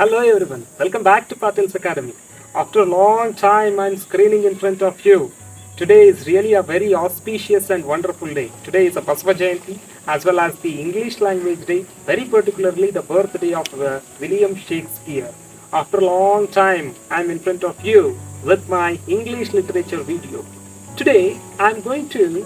Hello everyone, welcome back to Patil's Academy. After a long time I'm screening in front of you. Today is really a very auspicious and wonderful day. Today is a Basava Jayanti as well as the English language day, very particularly the birthday of William Shakespeare. After a long time I'm in front of you with my English literature video. Today I'm going to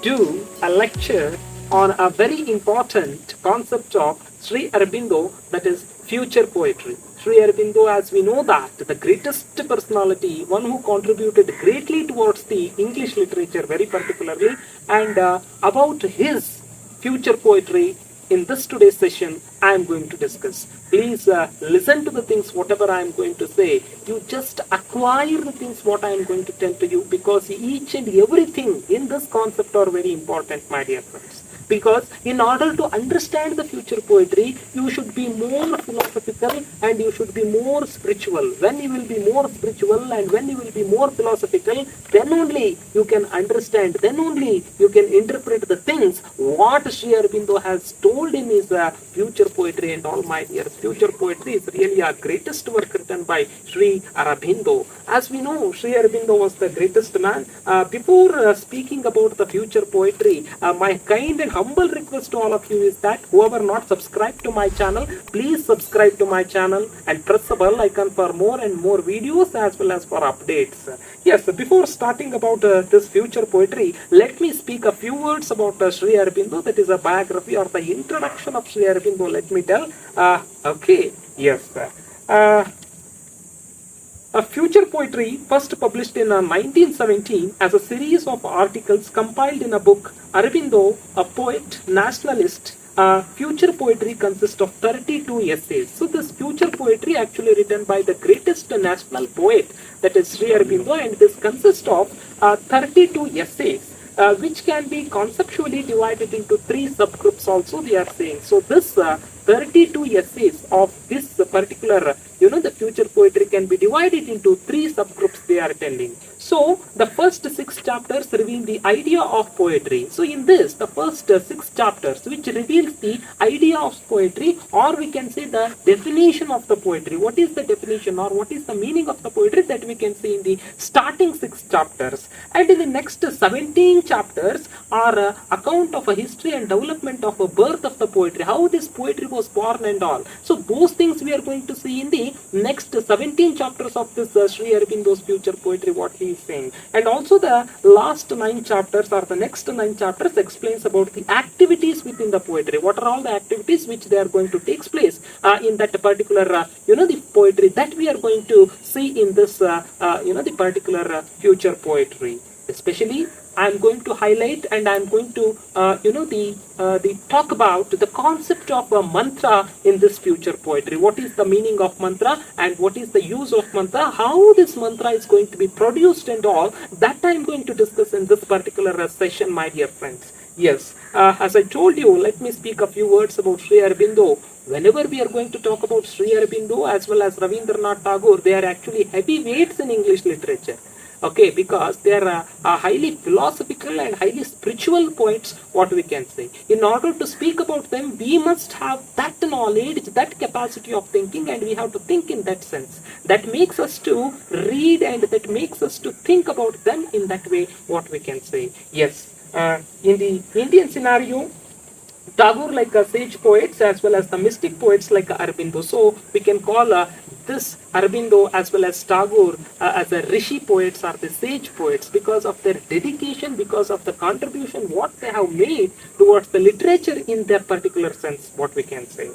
do a lecture on a very important concept of Sri Aurobindo, that is future poetry. Sri Aurobindo, as we know that, the greatest personality, one who contributed greatly towards the English literature very particularly, and about his future poetry, in this today's session, I am going to discuss. Please listen to the things, whatever I am going to say. You just acquire the things what I am going to tell to you, because each and everything in this concept are very important, my dear friends. Because in order to understand the future poetry, you should be more philosophical and you should be more spiritual. When you will be more spiritual and when you will be more philosophical, then only you can understand, then only you can interpret the things what Sri Aurobindo has told in his future poetry and all, my dear. Future poetry is really our greatest work written by Sri Aurobindo. As we know, Sri Aurobindo was the greatest man. Before speaking about the future poetry, my kind and humble request to all of you is that whoever not subscribed to my channel, please subscribe to my channel and press the bell icon for more and more videos as well as for updates. Yes, before starting about this future poetry, let me speak a few words about Sri Aurobindo. That is a biography or the introduction of Sri Aurobindo, let me tell. Okay, yes. A future poetry first published in 1917 as a series of articles compiled in a book, Aurobindo, a poet, nationalist. Future poetry consists of 32 essays. So this future poetry actually written by the greatest national poet, that is Sri Aurobindo, and this consists of 32 essays. Which can be conceptually divided into 3 subgroups also, they are saying. So this 32 essays of this particular, the future poetry can be divided into 3 subgroups, they are telling. So the first 6 chapters reveal the idea of poetry. So in this, the first 6 chapters which reveals the idea of poetry, or we can say the definition of the poetry. What is the definition or what is the meaning of the poetry, that we can see in the starting 6 chapters. And in the next 17 chapters are account of a history and development of a birth of the poetry, how this poetry was born and all. So those things we are going to see in the next 17 chapters of this Sri Aurobindo's future poetry, what he is saying. And also the last 9 chapters or the next 9 chapters explains about the activities within the poetry. What are all the activities which they are going to take place in that particular, the poetry that we are going to see in this, the particular future poetry. Especially I am going to highlight and I am going to the talk about the concept of a mantra in this future poetry. What is the meaning of mantra and what is the use of mantra, how this mantra is going to be produced and all, that I am going to discuss in this particular session, my dear friends. Yes, as I told you, let me speak a few words about Sri Aurobindo. Whenever we are going to talk about Sri Aurobindo as well as Rabindranath Tagore, they are actually heavyweights in English literature. Okay, because they are highly philosophical and highly spiritual poets, what we can say. In order to speak about them, we must have that knowledge, that capacity of thinking, and we have to think in that sense. That makes us to read and that makes us to think about them in that way, what we can say. Yes, in the Indian scenario, Tagore like sage poets as well as the mystic poets like Aurobindo. So we can call this Aurobindo as well as Tagore as a rishi poets or the sage poets, because of their dedication, because of the contribution what they have made towards the literature in their particular sense, what we can say.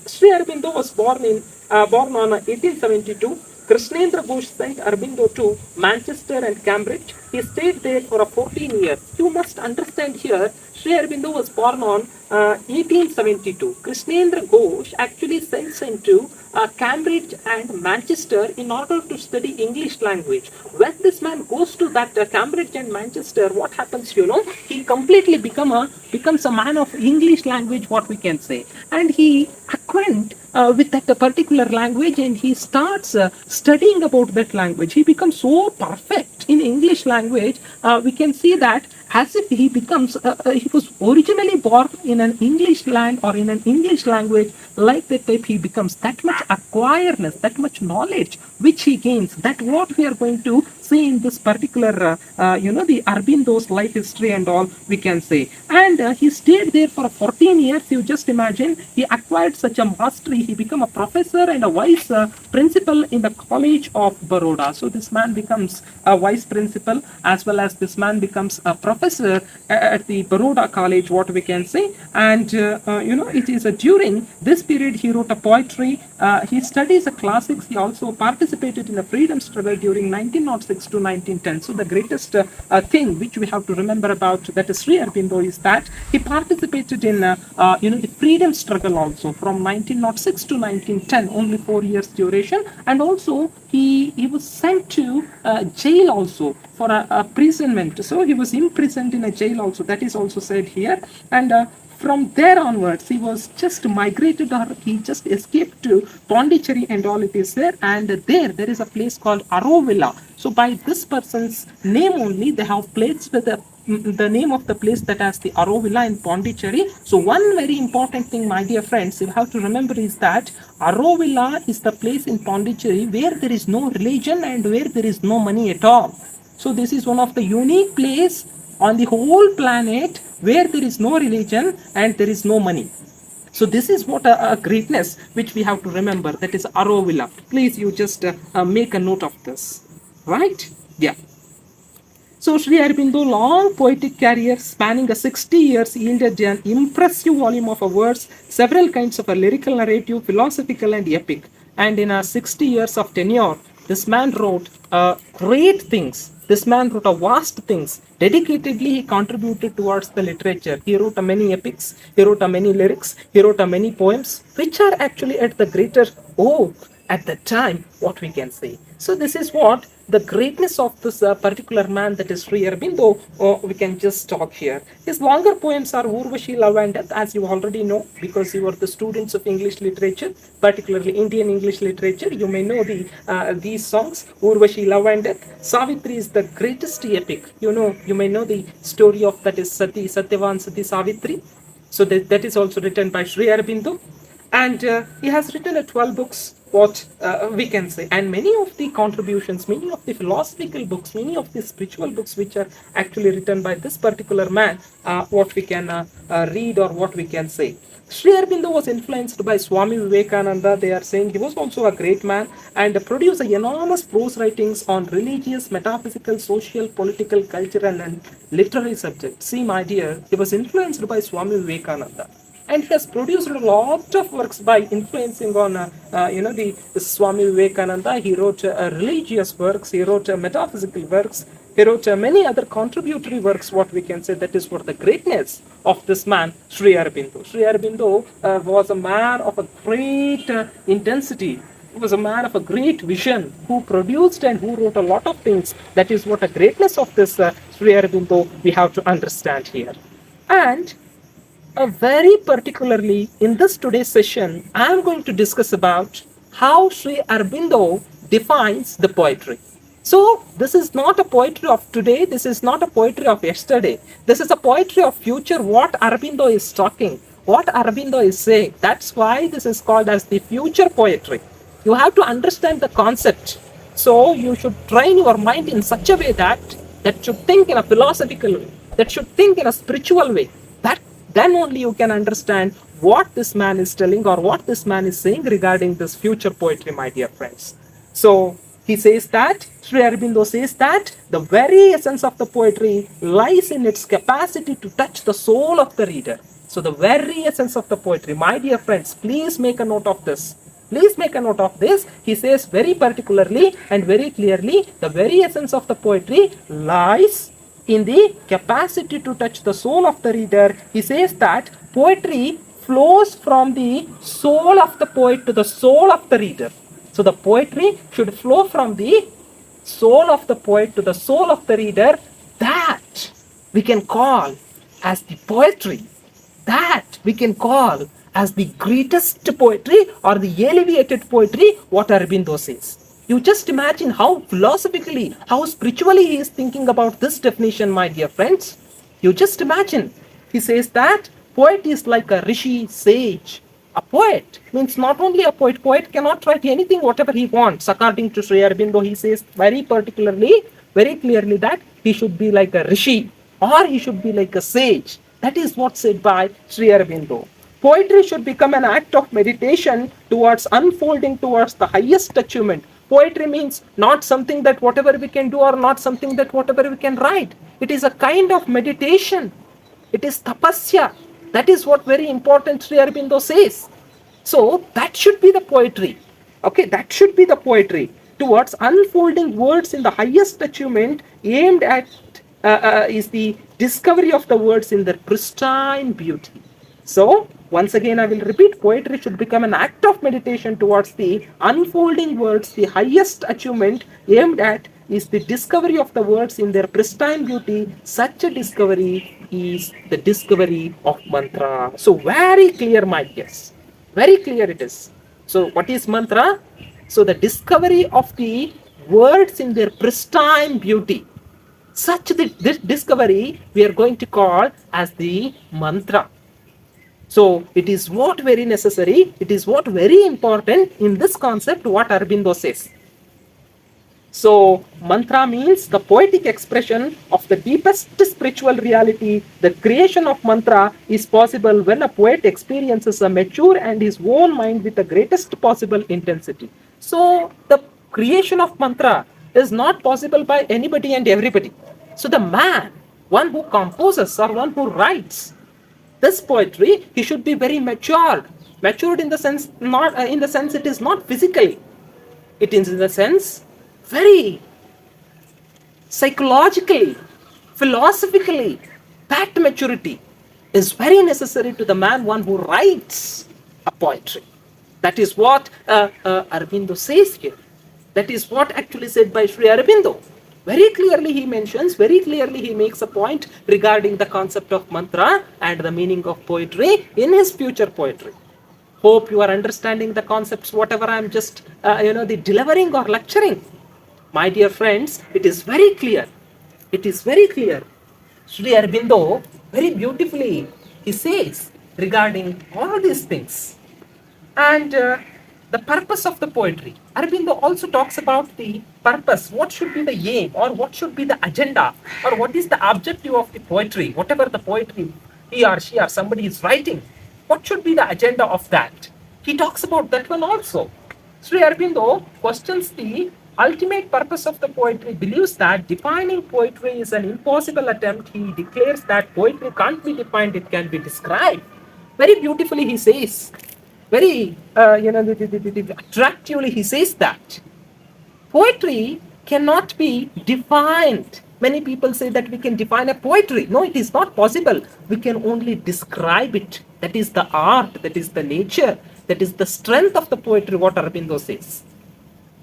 Sri Aurobindo was born on 1872. Krishnendra Ghosh sent Aurobindo to Manchester and Cambridge. He stayed there for 14 years. You must understand here, Sri Aurobindo was born on 1872. Krishnendra Ghosh actually sent him to Cambridge and Manchester in order to study English language. When this man goes to that Cambridge and Manchester, what happens, he completely becomes a man of English language, what we can say. And he acquaint with that particular language and he starts studying about that language. He becomes so perfect in English English language, we can see that as if he becomes, he was originally born in an English land or in an English language, like that type he becomes, that much acquiredness, that much knowledge which he gains. That what we are going to see in this particular, the Aurobindo's life history and all, we can say. And he stayed there for 14 years. You just imagine, he acquired such a mastery. He became a professor and a vice principal in the College of Baroda. So this man becomes a vice principal, as well as this man becomes a professor at the Baroda College, what we can say. And it is during this period he wrote a poetry. He studies the classics. He also participated in the freedom struggle during 1906 to 1910. So the greatest thing which we have to remember about that is Sri Aurobindo is that he participated in the freedom struggle also from 1906 to 1910, only 4 years duration. And also he was sent to jail also for a imprisonment. So he was imprisoned in a jail also, that is also said here. And from there onwards, he was just migrated, or he just escaped to Pondicherry and all it is there. And there is a place called Aurovilla. So by this person's name only, they have placed the name of the place that has the Aurovilla in Pondicherry. So one very important thing, my dear friends, you have to remember is that Aurovilla is the place in Pondicherry where there is no religion and where there is no money at all. So this is one of the unique place on the whole planet where there is no religion and there is no money. So this is what a greatness which we have to remember, that is Aurovilla. Please, you just make a note of this, right? Yeah. So Sri Aurobindo, long poetic career spanning 60 years, yielded an impressive volume of verse, several kinds of a lyrical narrative, philosophical and epic. And in 60 years of tenure, this man wrote great things. This man wrote a vast things. Dedicatedly, he contributed towards the literature. He wrote many epics, he wrote many lyrics, he wrote many poems, which are actually at the greater at the time, what we can say. So this is what the greatness of this particular man, that is Sri Aurobindo, we can just talk here. His longer poems are 𝐂𝐬𝐴 𝐿 and 𝐷, as you already know, because you are the students of English literature, particularly Indian English literature. You may know these songs, 𝐂𝐬𝐴 𝐿 and 𝐷. Savitri is the greatest epic. You may know the story of that is Satyavan Sati Savitri. So that is also written by Sri Aurobindo. And he has written 12 books, what we can say. And many of the contributions, many of the philosophical books, many of the spiritual books which are actually written by this particular man, what we can read or what we can say. Sri Aurobindo was influenced by Swami Vivekananda. They are saying he was also a great man and produced enormous prose writings on religious, metaphysical, social, political, cultural and literary subjects. See, my dear, he was influenced by Swami Vivekananda. And he has produced a lot of works by influencing on, the Swami Vivekananda. He wrote religious works, he wrote metaphysical works, he wrote many other contributory works, what we can say. That is what the greatness of this man, Sri Aurobindo. Sri Aurobindo was a man of a great intensity. He was a man of a great vision who produced and who wrote a lot of things. That is what the greatness of this Sri Aurobindo we have to understand here. And very particularly in this today's session, I am going to discuss about how Sri Aurobindo defines the poetry. So this is not a poetry of today, this is not a poetry of yesterday, this is a poetry of future, what Aurobindo is talking, what Aurobindo is saying. That's why this is called as the future poetry. You have to understand the concept. So you should train your mind in such a way that should think in a philosophical way, that should think in a spiritual way. Then only you can understand what this man is telling or what this man is saying regarding this future poetry, my dear friends. So he says that, Sri Aurobindo says that the very essence of the poetry lies in its capacity to touch the soul of the reader. So the very essence of the poetry, my dear friends, please make a note of this. Please make a note of this. He says very particularly and very clearly, the very essence of the poetry lies in the capacity to touch the soul of the reader. He says that poetry flows from the soul of the poet to the soul of the reader. So the poetry should flow from the soul of the poet to the soul of the reader. That we can call as the poetry. That we can call as the greatest poetry or the elevated poetry, what Aurobindo says. You just imagine how philosophically, how spiritually he is thinking about this definition, my dear friends. You just imagine. He says that poet is like a rishi, sage. A poet means not only a poet cannot write anything, whatever he wants. According to Sri Aurobindo, he says very particularly, very clearly that he should be like a rishi or he should be like a sage. That is what said by Sri Aurobindo. Poetry should become an act of meditation towards unfolding towards the highest achievement. Poetry means not something that whatever we can do or not something that whatever we can write. It is a kind of meditation. It is tapasya. That is what very important Sri Aurobindo says. So that should be the poetry. Okay, that should be the poetry towards unfolding words in the highest achievement aimed at is the discovery of the words in their pristine beauty. So, once again, I will repeat, poetry should become an act of meditation towards the unfolding words. The highest achievement aimed at is the discovery of the words in their pristine beauty. Such a discovery is the discovery of mantra. So, very clear, my dears. Very clear it is. So, what is mantra? So, the discovery of the words in their pristine beauty. Such this discovery we are going to call as the mantra. So it is what very necessary, it is what very important in this concept what Aurobindo says. So mantra means the poetic expression of the deepest spiritual reality. The creation of mantra is possible when a poet experiences a mature and his own mind with the greatest possible intensity. So the creation of mantra is not possible by anybody and everybody. So the man, one who composes or one who writes this poetry, he should be very matured. Matured in the sense not in the sense it is not physically. It is in the sense very psychologically, philosophically. That maturity is very necessary to the man, one who writes a poetry. That is what Aurobindo says here. That is what actually said by Sri Aurobindo. Very clearly he mentions, very clearly he makes a point regarding the concept of mantra and the meaning of poetry in his future poetry. Hope you are understanding the concepts, whatever I am just, the delivering or lecturing. My dear friends, it is very clear. It is very clear. Sri Aurobindo, very beautifully, he says regarding all these things. And the purpose of the poetry. Aurobindo also talks about the purpose. What should be the aim or what should be the agenda or what is the objective of the poetry? Whatever the poetry he or she or somebody is writing, what should be the agenda of that? He talks about that one also. Sri Aurobindo questions the ultimate purpose of the poetry, believes that defining poetry is an impossible attempt. He declares that poetry can't be defined, it can be described. Very beautifully he says, very attractively he says that poetry cannot be defined. Many people say that we can define a poetry. No, it is not possible. We can only describe it. That is the art, that is the nature, that is the strength of the poetry, what Aurobindo says.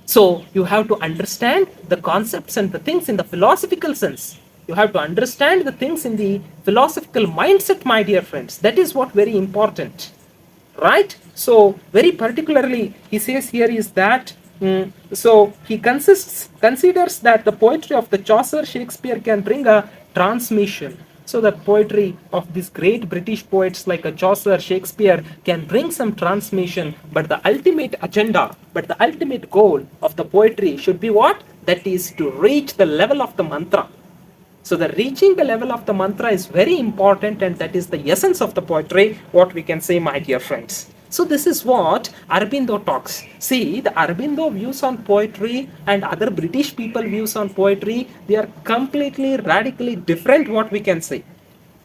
So you have to understand the concepts and the things in the philosophical sense. You have to understand the things in the philosophical mindset, my dear friends. That is what very important. Right? So very particularly he says here is that so he considers that the poetry of the Chaucer, Shakespeare can bring a transmission. So the poetry of these great British poets like a Chaucer, Shakespeare can bring some transmission, but the ultimate agenda, but the ultimate goal of the poetry should be what? That is to reach the level of the mantra. So the reaching the level of the mantra is very important, and that is the essence of the poetry, what we can say, my dear friends. So this is what Aurobindo talks. See, the Aurobindo views on poetry and other British people views on poetry, they are completely, radically different, what we can say.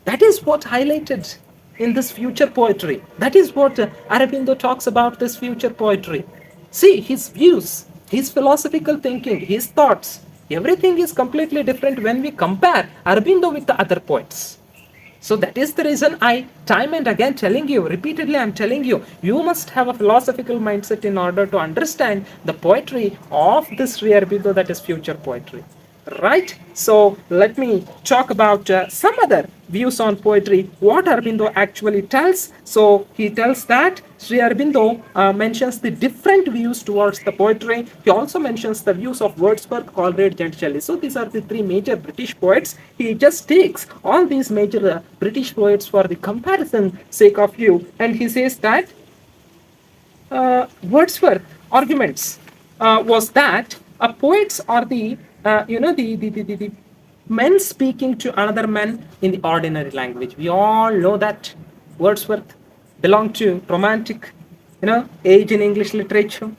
That is what highlighted in this future poetry. That is what Aurobindo talks about this future poetry. See, his views, his philosophical thinking, his thoughts, everything is completely different when we compare Aurobindo with the other poets. So that is the reason I time and again telling you, repeatedly I am telling you, you must have a philosophical mindset in order to understand the poetry of this Sri Aurobindo, that is future poetry. Right? So let me talk about some other views on poetry, what Aurobindo actually tells. So he tells that Sri Aurobindo mentions the different views towards the poetry. He also mentions the views of Wordsworth, Coleridge, and Shelley. So these are the three major British poets. He just takes all these major British poets for the comparison sake of view, and he says that Wordsworth arguments was that poets are the the men speaking to another man in the ordinary language. We all know that Wordsworth belonged to romantic, age in English literature,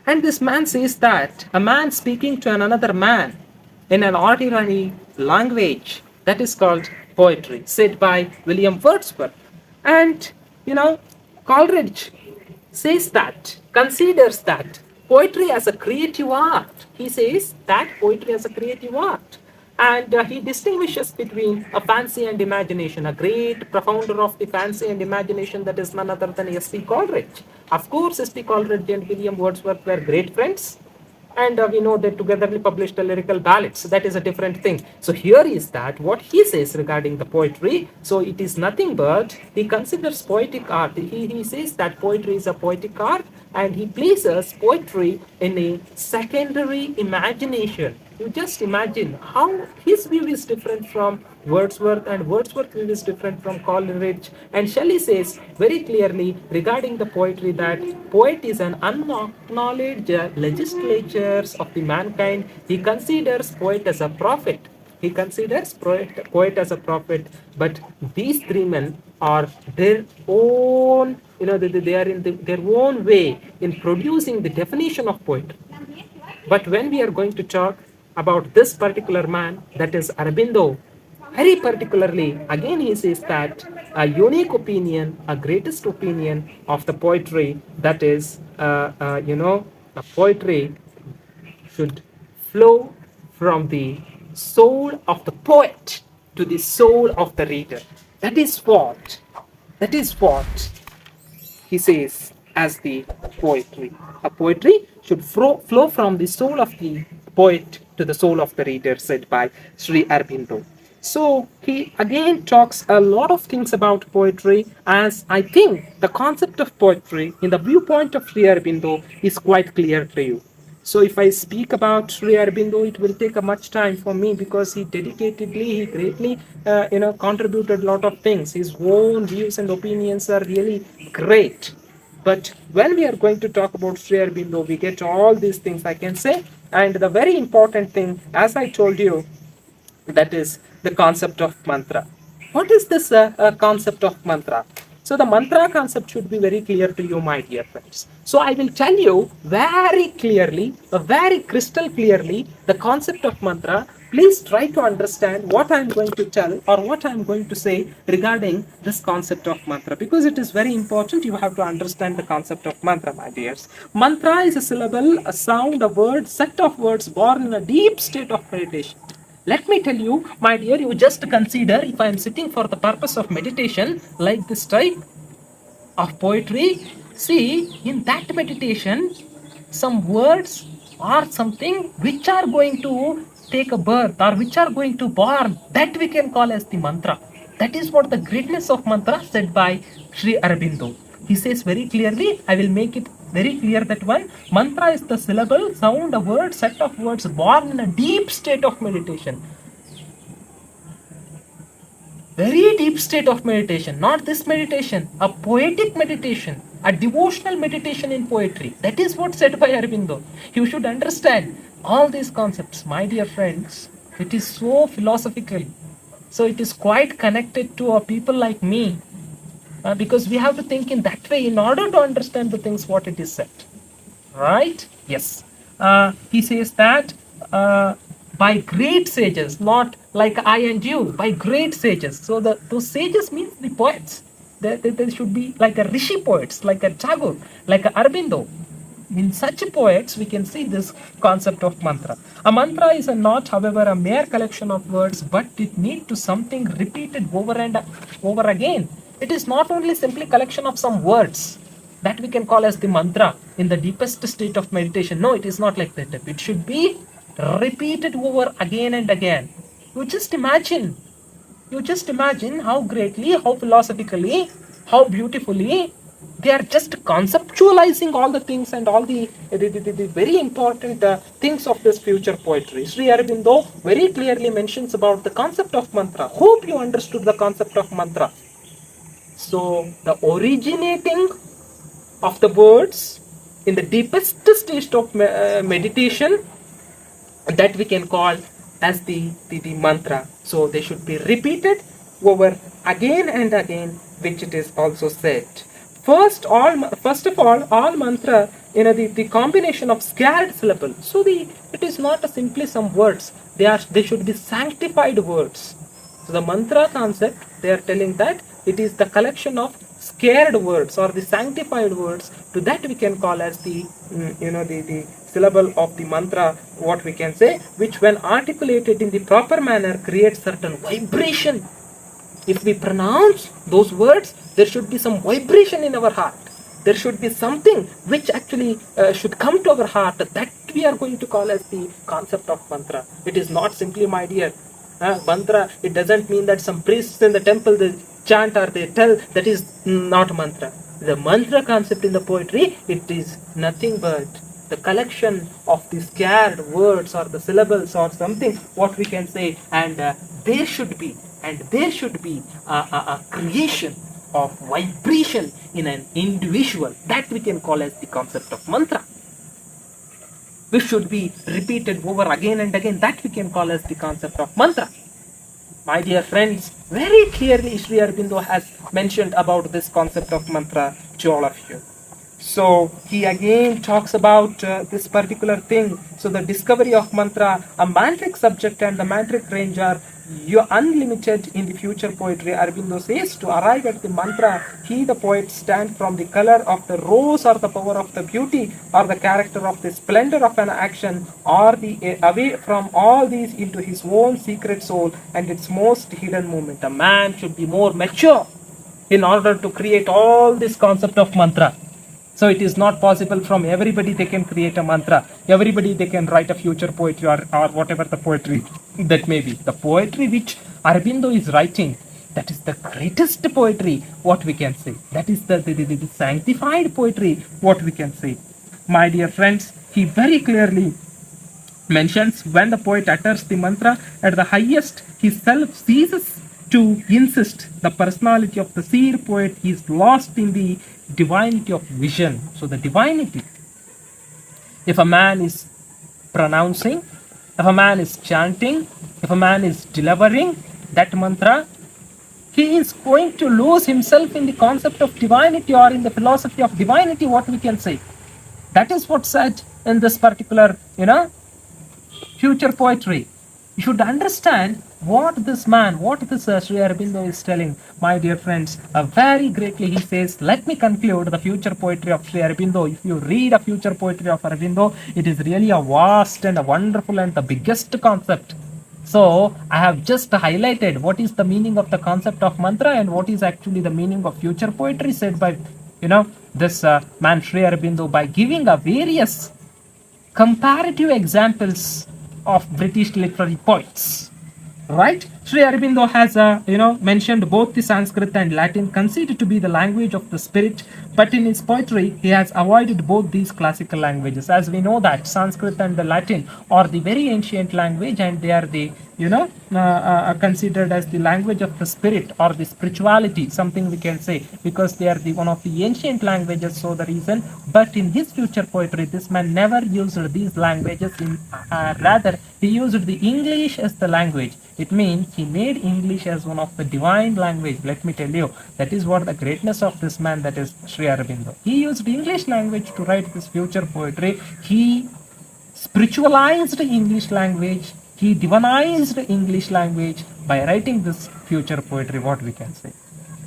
and this man says that a man speaking to another man in an ordinary language, that is called poetry, said by William Wordsworth. And Coleridge says that, considers that poetry as a creative art. He says that poetry as a creative art. And he distinguishes between a fancy and imagination, a great profounder of the fancy and imagination, that is none other than S.P. Coleridge. Of course, S.P. Coleridge and William Wordsworth were great friends, and we know they together published a lyrical ballads. That is a different thing. So here is that what he says regarding the poetry. So it is nothing but he considers poetic art. He says that poetry is a poetic art, and he places poetry in a secondary imagination. You just imagine how his view is different from Wordsworth, and Wordsworth's view is different from Coleridge. And Shelley says very clearly regarding the poetry that poet is an unacknowledged legislatures of the mankind. He considers poet as a prophet. He considers poet as a prophet. But these three men are their own, they are in their own way in producing the definition of poetry. But when we are going to talk about this particular man, that is Aurobindo, very particularly, again he says that a unique opinion, a greatest opinion of the poetry, that is, a poetry should flow from the soul of the poet to the soul of the reader. That is what he says as the poetry. A poetry should flow from the soul of the poet to the soul of the reader, said by Sri Aurobindo. So he again talks a lot of things about poetry, as I think the concept of poetry in the viewpoint of Sri Aurobindo is quite clear to you. So if I speak about Sri Aurobindo, it will take a much time for me, because he greatly contributed a lot of things. His own views and opinions are really great. But when we are going to talk about Sri Aurobindo, we get all these things, I can say. And the very important thing, as I told you, that is the concept of mantra. What is this concept of mantra? So the mantra concept should be very clear to you, my dear friends. So I will tell you very clearly, very crystal clearly, the concept of mantra. Please try to understand what I am going to tell or what I am going to say regarding this concept of mantra, because it is very important. You have to understand the concept of mantra, my dears. Mantra is a syllable, a sound, a word, set of words born in a deep state of meditation. Let me tell you, my dear, you just consider, if I am sitting for the purpose of meditation, like this type of poetry, see, in that meditation, some words or something which are going to take a birth or which are going to born, that we can call as the mantra. That is what the greatness of mantra said by Sri Aurobindo. He says very clearly, I will make it very clear that one, mantra is the syllable, sound, a word, set of words born in a deep state of meditation. Very deep state of meditation, not this meditation, a poetic meditation, a devotional meditation in poetry. That is what said by Aurobindo. You should understand all these concepts, my dear friends. It is so philosophical. So it is quite connected to a people like me. Because we have to think in that way in order to understand the things what it is said. Right? Yes. He says that by great sages, not like I and you, by great sages. So those sages means the poets. They should be like a rishi poets, like a Tagore, like a Aurobindo. In such poets, we can see this concept of mantra. A mantra is not, however, a mere collection of words, but it needs to something repeated over and over again. It is not only simply collection of some words that we can call as the mantra in the deepest state of meditation. No, it is not like that. It should be repeated over again and again. You just imagine You just imagine how greatly, how philosophically, how beautifully they are just conceptualizing all the things and all the very important things of this future poetry. Sri Aurobindo very clearly mentions about the concept of mantra. Hope you understood the concept of mantra. So the originating of the words in the deepest stage of meditation, that we can call as the mantra. So they should be repeated over again and again, which it is also said. First of all mantra, the combination of scared syllable. So it is not simply some words. They should be sanctified words. So the mantra concept, they are telling that it is the collection of scared words or the sanctified words. To that we can call as the the syllable of the mantra, what we can say, which when articulated in the proper manner creates certain vibration. If we pronounce those words, there should be some vibration in our heart. There should be something which actually should come to our heart. That we are going to call as the concept of mantra. It is not simply, my dear, mantra. It doesn't mean that some priests in the temple they chant or they tell. That is not mantra. The mantra concept in the poetry, it is nothing but the collection of the scared words or the syllables or something, what we can say, and there should be a creation of vibration in an individual. That we can call as the concept of mantra, which should be repeated over again and again. That we can call as the concept of mantra. My dear friends, very clearly Sri Aurobindo has mentioned about this concept of mantra to all of you. So he again talks about this particular thing. So the discovery of mantra, a mantric subject and the mantric range are unlimited in the future poetry. Aurobindo says, to arrive at the mantra, he, the poet, stand from the color of the rose or the power of the beauty or the character of the splendor of an action, or away from all these into his own secret soul and its most hidden movement. A man should be more mature in order to create all this concept of mantra. So it is not possible from everybody they can create a mantra. Everybody they can write a future poetry or whatever the poetry that may be. The poetry which Aurobindo is writing, that is the greatest poetry, what we can say. That is the sanctified poetry, what we can say. My dear friends, he very clearly mentions when the poet utters the mantra at the highest, his self ceases to insist. The personality of the seer poet is lost in the divinity of vision. So the divinity, if a man is pronouncing, if a man is chanting, if a man is delivering that mantra, he is going to lose himself in the concept of divinity or in the philosophy of divinity, what we can say. That is what's said in this particular future poetry. You should understand what this man, what this Sri Aurobindo is telling. My dear friends, very greatly he says, let me conclude the future poetry of Sri Aurobindo. If you read a future poetry of Aurobindo, it is really a vast and a wonderful and the biggest concept. So I have just highlighted what is the meaning of the concept of mantra and what is actually the meaning of future poetry said by this man Sri Aurobindo, by giving a various comparative examples of British literary poets. Right? Sri Aurobindo has mentioned both the Sanskrit and Latin, considered to be the language of the spirit, but in his poetry he has avoided both these classical languages. As we know that Sanskrit and the Latin are the very ancient language, and they are the considered as the language of the spirit or the spirituality, something we can say, because they are the one of the ancient languages. So the reason, but in his future poetry, this man never used these languages. Rather, he used the English as the language. It means he made English as one of the divine language. Let me tell you, that is what the greatness of this man, that is Sri Aurobindo. He used English language to write this future poetry. He spiritualized English language. He divinized English language by writing this future poetry, what we can say.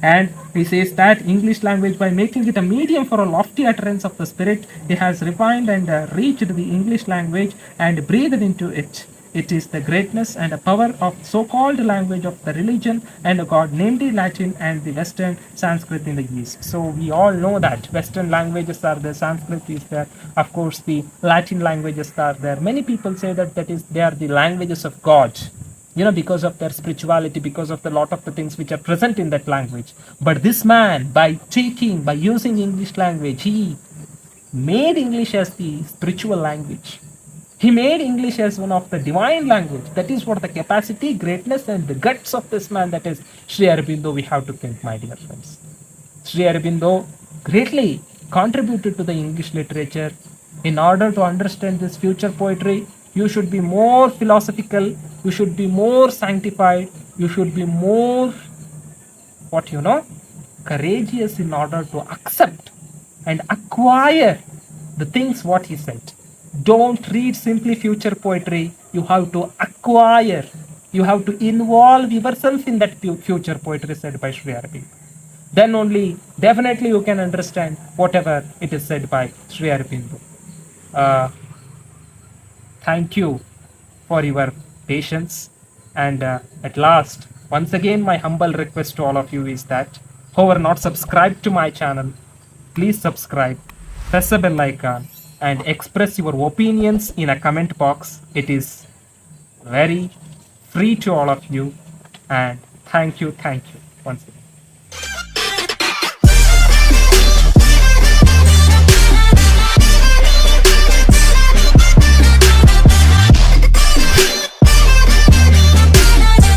And he says that English language, by making it a medium for a lofty utterance of the spirit, he has refined and reached the English language and breathed into it. It is the greatness and the power of so-called language of the religion and God, namely Latin and the Western Sanskrit in the East. So we all know that Western languages are there, Sanskrit is there, of course the Latin languages are there. Many people say that they are the languages of God. because of their spirituality, because of the lot of the things which are present in that language. But this man, by using English language, he made English as the spiritual language. He made English as one of the divine language. That is what the capacity, greatness, and the guts of this man, that is Sri Aurobindo, we have to think, my dear friends. Sri Aurobindo greatly contributed to the English literature. In order to understand this future poetry, you should be more philosophical, you should be more sanctified, you should be more, courageous in order to accept and acquire the things what he said. Don't read simply future poetry. You have to acquire. You have to involve yourself in that future poetry said by Sri Aurobindo. Then only, definitely you can understand whatever it is said by Sri Aurobindo. Thank you for your patience. And at last, once again, my humble request to all of you is that, whoever not subscribed to my channel, please subscribe, press the bell icon, and express your opinions in a comment box. It is very free to all of you. And thank you once again.